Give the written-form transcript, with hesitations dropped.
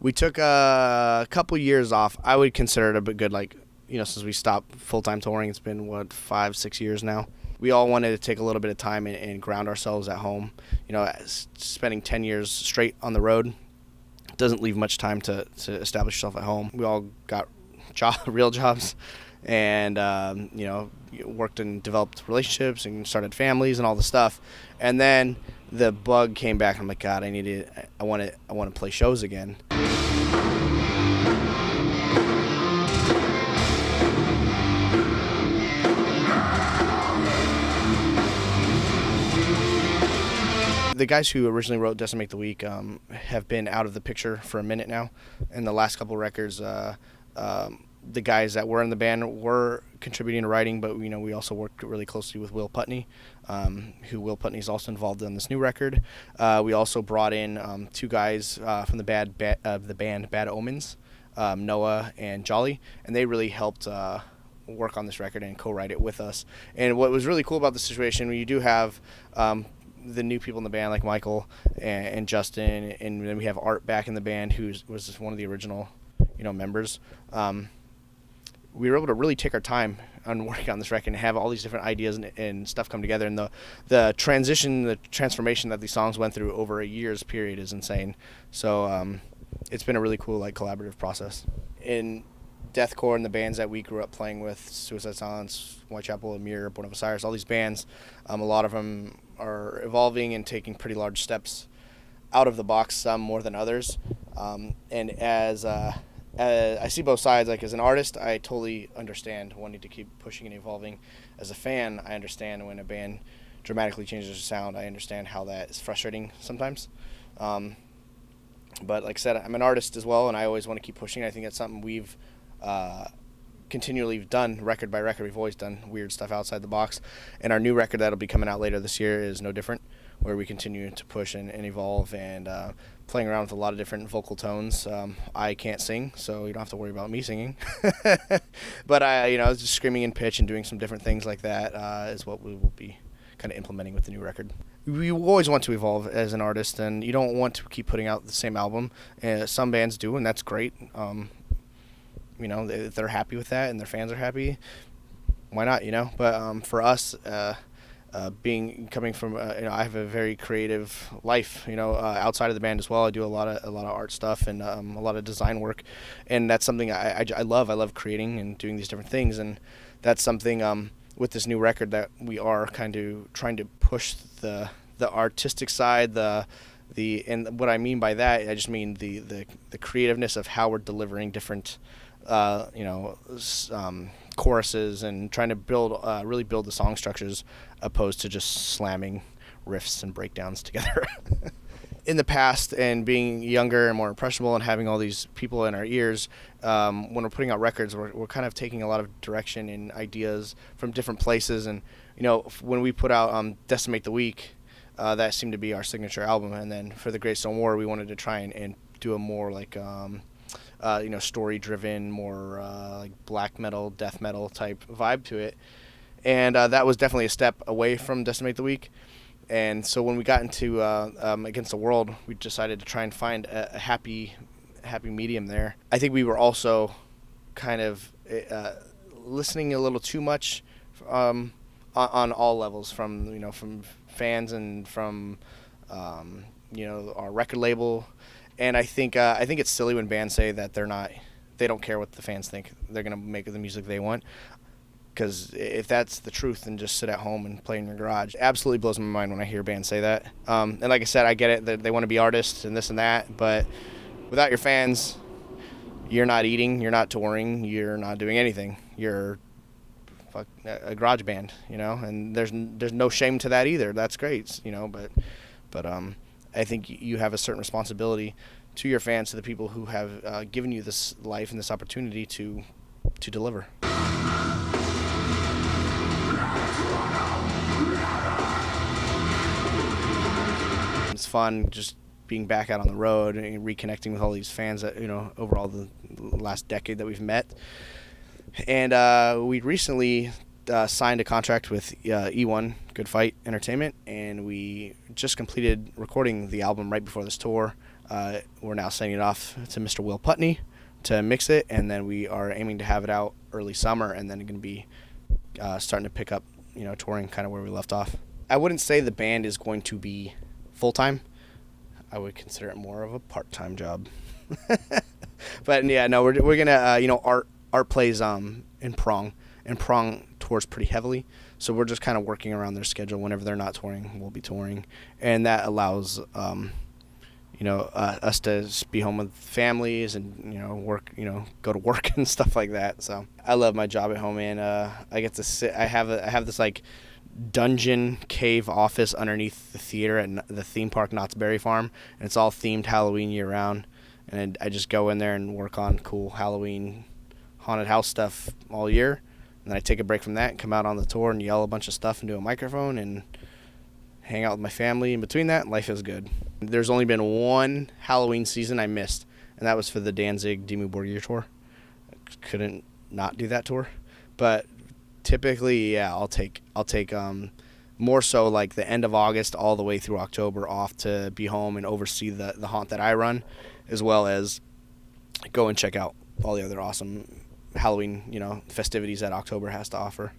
We took a couple years off. I would consider it a good, since we stopped full-time touring, it's been, 5-6 years now. We all wanted to take a little bit of time and ground ourselves at home. Spending 10 years straight on the road doesn't leave much time to establish yourself at home. We all got real jobs and, worked and developed relationships and started families and all the stuff. And then the bug came back. I'm like, God, I want to play shows again. The guys who originally wrote Decimate the Week have been out of the picture for a minute now. In the last couple of records, the guys that were in the band were contributing to writing, but we also worked really closely with Will Putney, Will Putney is also involved in this new record. We also brought in two guys from the band Bad Omens, Noah and Jolly, and they really helped work on this record and co-write it with us. And what was really cool about the situation, when you do have the new people in the band like Michael and Justin, and then we have Art back in the band, who was one of the original members. We were able to really take our time on working on this record and have all these different ideas and stuff come together. And the transformation that these songs went through over a year's period is insane. So it's been a really cool collaborative process. In deathcore and the bands that we grew up playing with, Suicide Silence, Whitechapel, Amir, Born of Osiris, all these bands, a lot of them are evolving and taking pretty large steps out of the box, some more than others. And as I see both sides. As an artist, I totally understand wanting to keep pushing and evolving. As a fan, I understand when a band dramatically changes their sound. I understand how that is frustrating sometimes. But like I said, I'm an artist as well, and I always want to keep pushing. I think that's something we've continually done record by record. We've always done weird stuff outside the box. And our new record that'll be coming out later this year is no different, where we continue to push and evolve and playing around with a lot of different vocal tones. I can't sing, so you don't have to worry about me singing. But just screaming in pitch and doing some different things like that is what we will be kind of implementing with the new record. We always want to evolve as an artist, and you don't want to keep putting out the same album. Some bands do, and that's great. If they're happy with that and their fans are happy, why not? But for us, coming from I have a very creative life, outside of the band as well. I do a lot of art stuff and a lot of design work, and that's something I love. I love creating and doing these different things, and that's something with this new record that we are kind of trying to push the artistic side, and what I mean by that, I just mean the creativeness of how we're delivering different choruses and trying to really build the song structures, opposed to just slamming riffs and breakdowns together. In the past, and being younger and more impressionable and having all these people in our ears, when we're putting out records, we're kind of taking a lot of direction and ideas from different places. And when we put out Decimate the Week, that seemed to be our signature album. And then for the Great Stone War, we wanted to try and do a more story-driven, more black metal, death metal type vibe to it. And that was definitely a step away from Decimate the Week. And so when we got into Against the World, we decided to try and find a happy medium there. I think we were also kind of listening a little too much on all levels, from fans and from our record label. And I think it's silly when bands say that they don't care what the fans think. They're gonna make the music they want. Because if that's the truth, then just sit at home and play in your garage. It absolutely blows my mind when I hear bands say that. And like I said, I get it, that they want to be artists and this and that, but without your fans, you're not eating, you're not touring, you're not doing anything. You're a garage band, and there's no shame to that either. That's great, but I think you have a certain responsibility to your fans, to the people who have given you this life and this opportunity to deliver. It's fun just being back out on the road and reconnecting with all these fans that, over all the last decade that we've met. And we recently signed a contract with E1, Good Fight Entertainment, and we just completed recording the album right before this tour. We're now sending it off to Mr. Will Putney to mix it, and then we are aiming to have it out early summer, and then going to be starting to pick up, touring kind of where we left off. I wouldn't say the band is going to be full-time. I would consider it more of a part-time job. But yeah, no, we're gonna Art plays in Prong, and Prong tours pretty heavily, so we're just kind of working around their schedule. Whenever they're not touring, we'll be touring, and that allows us to be home with families and work, go to work and stuff like that. So I love my job at home, and I get to sit. I have this like dungeon cave office underneath the theater at the theme park Knott's Berry Farm, and it's all themed Halloween year round. And I just go in there and work on cool Halloween haunted house stuff all year. And then I take a break from that and come out on the tour and yell a bunch of stuff into a microphone and hang out with my family. In between that, life is good. There's only been one Halloween season I missed, and that was for the Danzig Dimmu Borgir tour. I couldn't not do that tour. But typically, yeah, I'll take more so like the end of August all the way through October off to be home and oversee the haunt that I run, as well as go and check out all the other awesome Halloween, festivities that October has to offer.